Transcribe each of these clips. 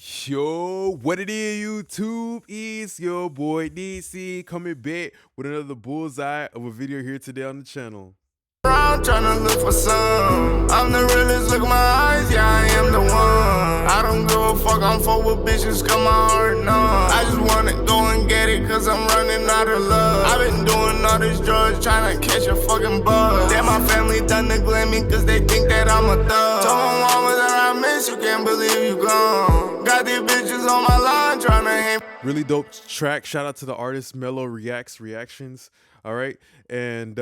Yo, what it is, YouTube? It's your boy DC coming back with another bullseye of a video here today on the channel. I'm tryna look for some. I'm the realest, look at my eyes, yeah, I am the one. I don't give a fuck, I'm fuck with bitches, cause my heart numb. I just wanna go and get it, cause I'm running out of love. I've been doing all these drugs, tryna catch a fucking bug. Then my family done neglect me, cause they think that I'm a thug. Told my mama that I miss you, can't believe you gone. Got these bitches on my line, tryna hang. Really dope track. Shout out to the artist Mellow Reactions. All right. And,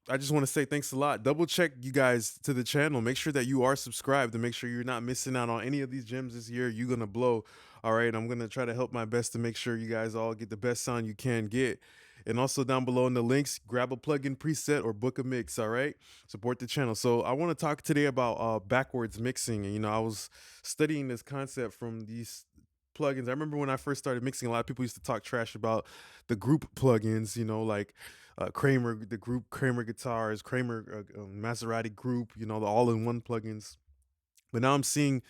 I just want to say thanks a lot. Double check you guys to the channel. Make sure that you are subscribed to make sure you're not missing out on any of these gems this year. You're going to blow. All right. I'm going to try to help my best to make sure you guys all get the best sound you can get. And also down below in the links, grab a plugin preset or book a mix. All right. Support the channel. So I want to talk today about backwards mixing. And, I was studying this concept from these plugins. I remember when I first started mixing, a lot of people used to talk trash about the group plugins, like Kramer, the group Kramer guitars, Kramer Maserati group, the all-in-one plugins. But now I'm seeing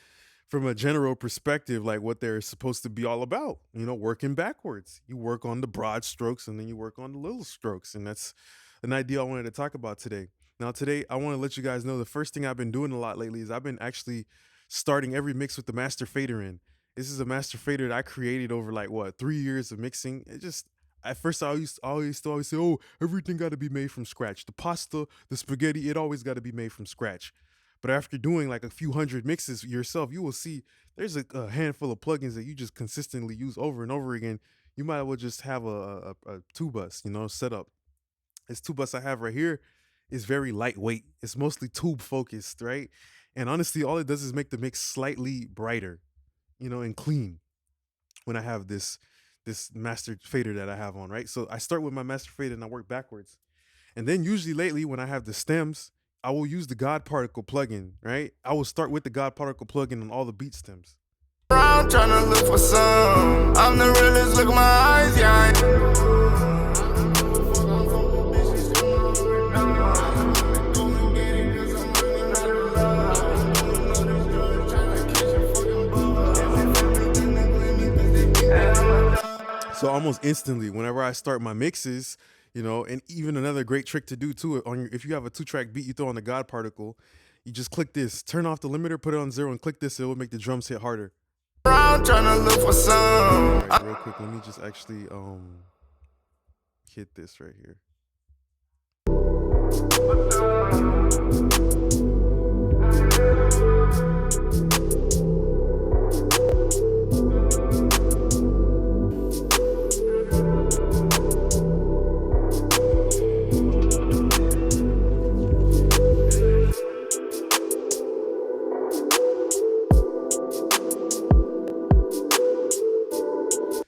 from a general perspective, like what they're supposed to be all about, working backwards. You work on the broad strokes and then you work on the little strokes. And that's an idea I wanted to talk about today. Now, today, I want to let you guys know the first thing I've been doing a lot lately is I've been actually starting every mix with the master fader in. This is a master fader that I created over 3 years of mixing. It just, at first I used to always say, oh, everything got to be made from scratch. The pasta, the spaghetti, it always got to be made from scratch. But after doing like a few hundred mixes yourself, you will see there's a handful of plugins that you just consistently use over and over again. You might as well just have a two bus, set up. This two bus I have right here is very lightweight. It's mostly tube focused, right? And honestly, all it does is make the mix slightly brighter, and clean when I have this master fader that I have on, right? So I start with my master fader and I work backwards. And then usually lately when I have the stems, I will use the God Particle plugin, right? I will start with the God Particle plugin on all the beat stems. I'm tryna look for some. I'm the realest, look at my eyes, yeah. So almost instantly, whenever I start my mixes, and even another great trick to do too, if you have a 2-track beat, you throw on the God Particle, you just click this, turn off the limiter, put it on 0 and click this, it will make the drums hit harder. I'm tryna look for some. All right, real quick, let me just actually hit this right here.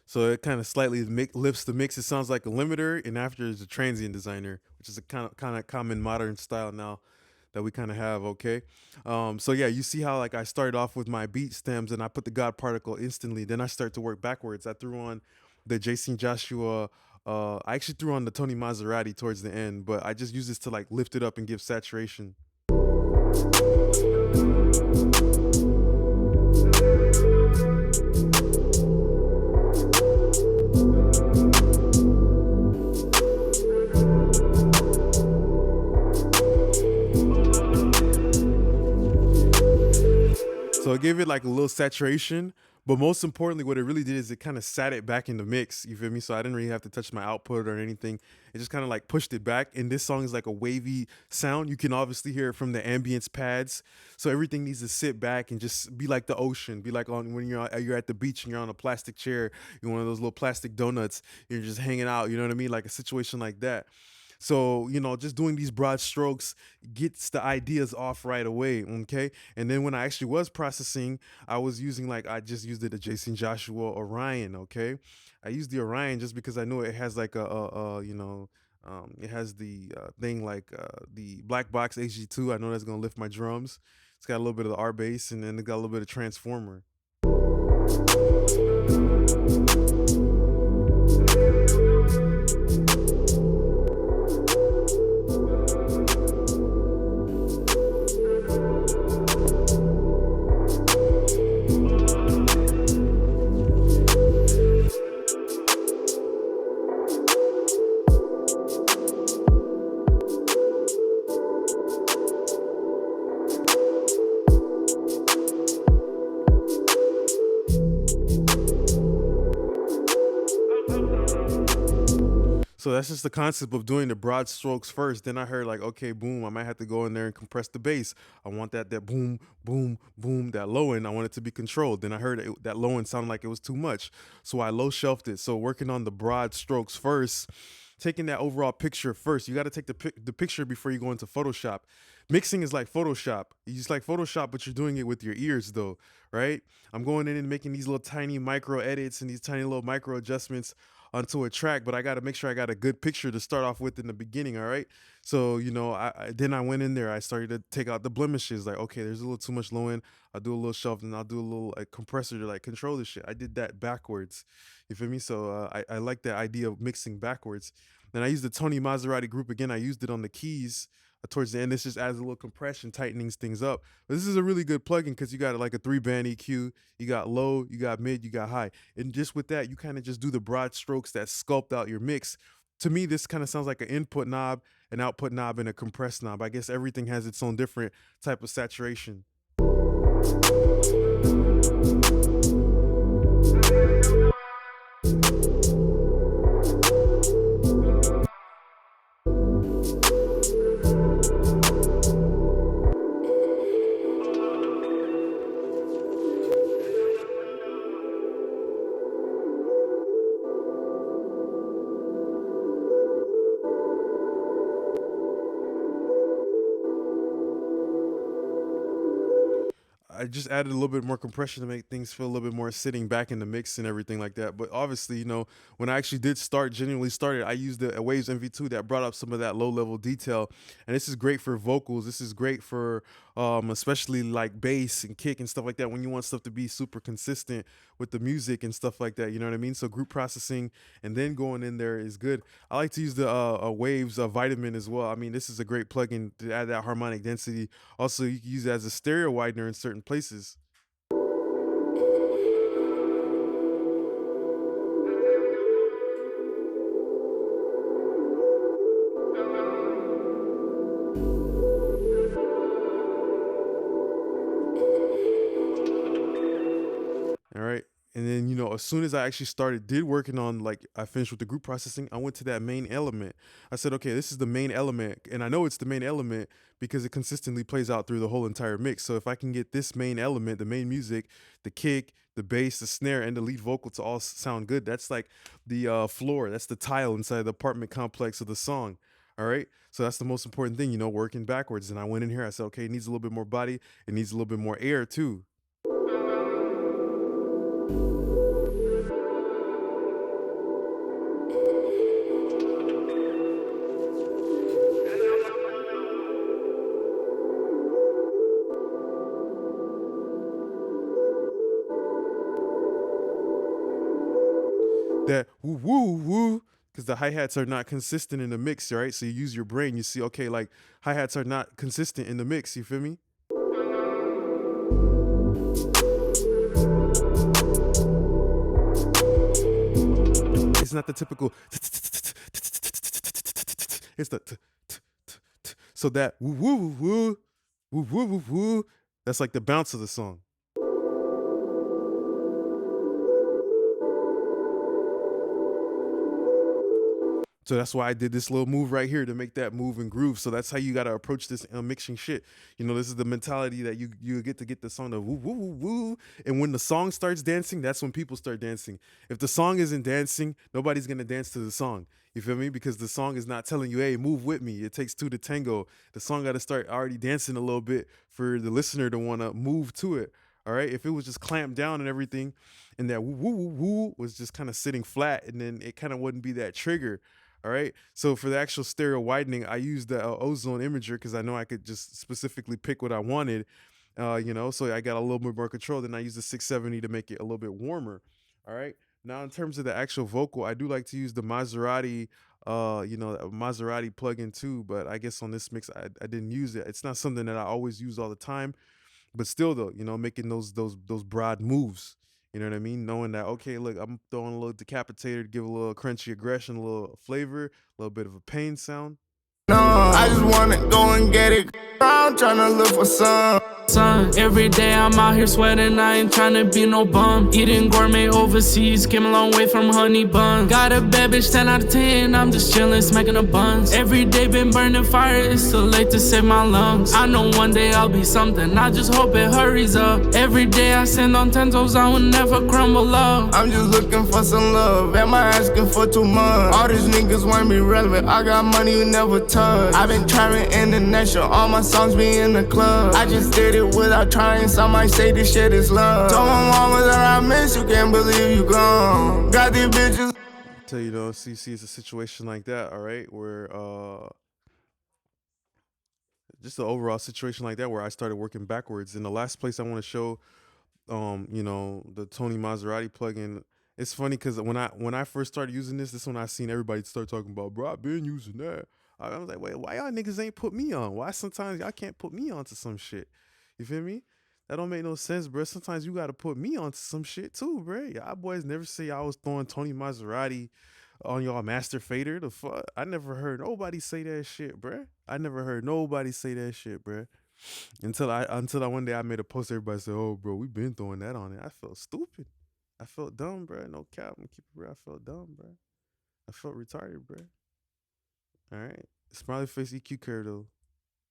So it kind of slightly lifts the mix. It sounds like a limiter, and after is a transient designer, which is a kind of common modern style now that we kind of have. Okay, so yeah, you see how I started off with my beat stems and I put the God Particle instantly. Then I start to work backwards. I threw on the Jason Joshua. I actually threw on the Tony Maserati towards the end, but I just use this to lift it up and give saturation. So it gave it a little saturation, but most importantly, what it really did is it kind of sat it back in the mix. You feel me? So I didn't really have to touch my output or anything. It just kind of pushed it back. And this song is a wavy sound. You can obviously hear it from the ambience pads. So everything needs to sit back and just be like the ocean. Be like when you're at the beach and you're on a plastic chair, you're one of those little plastic donuts. You're just hanging out. You know what I mean? Like a situation like that. So, just doing these broad strokes gets the ideas off right away, okay? And then when I actually was processing, I was using I just used the Jason Joshua Orion, okay? I used the Orion just because I knew it has it has the thing the Black Box HG2. I know that's gonna lift my drums. It's got a little bit of the R bass, and then it got a little bit of transformer. So that's just the concept of doing the broad strokes first. Then I heard like, okay, boom, I might have to go in there and compress the bass. I want that boom, boom, boom, that low end. I want it to be controlled. Then I heard that low end sounded like it was too much, so I low shelved it. So working on the broad strokes first, taking that overall picture first. You got to take the picture before you go into Photoshop. Mixing is like Photoshop. It's like Photoshop, but you're doing it with your ears though, right? I'm going in and making these little tiny micro edits and these tiny little micro adjustments onto a track, but I got to make sure I got a good picture to start off with in the beginning. All right. So, then I went in there, I started to take out the blemishes. Like, okay, there's a little too much low end. I'll do a little shelf and I'll do a little compressor to like control this shit. I did that backwards. You feel me? So I like that idea of mixing backwards. Then I used the Tony Maserati group again. I used it on the keys towards the end. This just adds a little compression, tightening things up. But this is a really good plugin because you got like a 3-band EQ. You got low, you got mid, you got high. And just with that, you kind of just do the broad strokes that sculpt out your mix. To me, this kind of sounds like an input knob, an output knob, and a compressed knob. I guess everything has its own different type of saturation. I just added a little bit more compression to make things feel a little bit more sitting back in the mix and everything like that. But obviously, when I actually did genuinely started, I used the Waves MV2 that brought up some of that low level detail. And this is great for vocals. This is great for especially like bass and kick and stuff like that when you want stuff to be super consistent with the music and stuff like that. You know what I mean? So group processing and then going in there is good. I like to use the Waves Vitamin as well. I mean, this is a great plugin to add that harmonic density. Also, you can use it as a stereo widener in certain places. All right. And then, as soon as I actually did working on, like, I finished with the group processing, I went to that main element. I said, okay, this is the main element. And I know it's the main element because it consistently plays out through the whole entire mix. So if I can get this main element, the main music, the kick, the bass, the snare, and the lead vocal to all sound good, that's like the floor, that's the tile inside the apartment complex of the song. All right. So that's the most important thing, working backwards. And I went in here, I said, okay, it needs a little bit more body. It needs a little bit more air too. That woo woo woo, because the hi-hats are not consistent in the mix, right? So you use your brain, you see, okay, like hi-hats are not consistent in the mix, you feel me? It's not the typical, it's the so that woo woo woo woo woo woo woo woo, that's like the bounce of the song. So that's why I did this little move right here to make that move and groove. So that's how you got to approach this mixing shit. This is the mentality that you get to get the song to woo woo woo woo. And when the song starts dancing, that's when people start dancing. If the song isn't dancing, nobody's gonna dance to the song. You feel me? Because the song is not telling you, hey, move with me. It takes two to tango. The song got to start already dancing a little bit for the listener to want to move to it. All right. If it was just clamped down and everything, and that woo woo woo woo was just kind of sitting flat, and then it kind of wouldn't be that trigger. All right. So for the actual stereo widening, I used the OZONE imager because I know I could just specifically pick what I wanted. So I got a little bit more control. Then I used the 670 to make it a little bit warmer. All right. Now in terms of the actual vocal, I do like to use the Maserati, Maserati plugin too. But I guess on this mix, I didn't use it. It's not something that I always use all the time. But still, though, making those broad moves. You know what I mean? Knowing that, okay, look, I'm throwing a little decapitator to give a little crunchy aggression, a little flavor, a little bit of a pain sound. No, I just wanna go and get it. I'm tryna look for some. Son, every day I'm out here sweating, I ain't tryna be no bum. Eating gourmet overseas, came a long way from honey bun. Got a bad bitch 10 out of 10, I'm just chillin', smacking a buns. Every day been burning fire, it's too late to save my lungs. I know one day I'll be something, I just hope it hurries up. Every day I stand on 10 toes, I will never crumble up. I'm just looking for some love, am I asking for too much? All these niggas want me relevant, I got money you never touch. I've been traveling international, all my songs be in the club. I just did it without trying, some might say this shit is love. Told my mama that I miss you, can't believe you gone. Got these bitches. So, you know, see, it's a situation like that, all right, where just the overall situation like that where I started working backwards. And the last place I want to show, you know, the Tony Maserati plugin. It's funny because when I first started using this when I seen everybody start talking about, bro, I've been using that. I was like, wait, why y'all niggas ain't put me on? Why sometimes y'all can't put me onto some shit? You feel me? That don't make no sense, bro. Sometimes you gotta put me onto some shit too, bro. Y'all boys never say I was throwing Tony Maserati on y'all master fader. The fuck? I never heard nobody say that shit, bro. I never heard nobody say that shit, bro. Until I one day I made a post, everybody said, "Oh, bro, we been throwing that on it." I felt stupid. I felt dumb, bro. No cap, I'm keep it real. I felt dumb, bro. I felt retarded, bro. All right, smiley face EQ care though.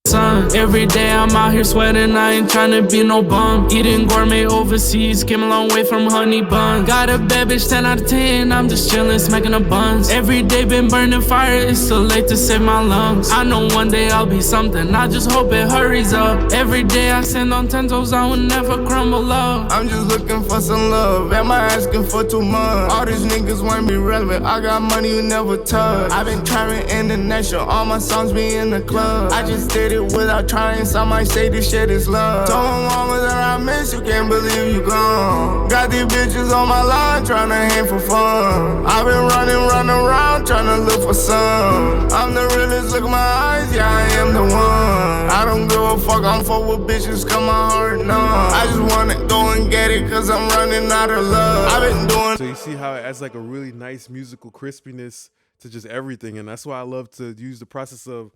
Son, every day I'm out here sweating, I ain't tryna be no bum. Eating gourmet overseas, came a long way from honey bun. Got a bad bitch 10 out of 10, I'm just chillin', smacking a buns. Every day been burning fire, it's too late to save my lungs. I know one day I'll be something, I just hope it hurries up. Every day I stand on 10 toes, I will never crumble up. I'm just looking for some love, am I asking for too much? All these niggas want me relevant, I got money you never touch. I've been traveling international, all my songs be in the club. I just did it without trying, some might say this shit is love. Told my mama that I miss you, can't believe you gone. Got these bitches on my line, tryna hang for fun. I've been running around, tryna look for some. I'm the realest, look in my eyes, yeah, I am the one. I don't give a fuck, I'm fuck with bitches, cause my heart numb. I just wanna go and get it, cause I'm running out of love. I've been doing. So you see how it adds like a really nice musical crispiness to just everything, and that's why I love to use the process of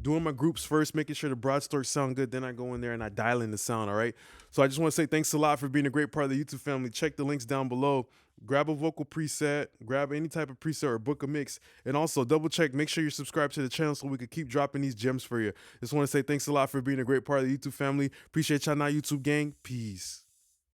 doing my groups first, making sure the broad strokes sound good, then I go in there and I dial in the sound, all right? So I just want to say thanks a lot for being a great part of the YouTube family. Check the links down below. Grab a vocal preset, grab any type of preset or book a mix, and also double check, make sure you're subscribed to the channel so we can keep dropping these gems for you. Just want to say thanks a lot for being a great part of the YouTube family. Appreciate y'all now, YouTube gang. Peace.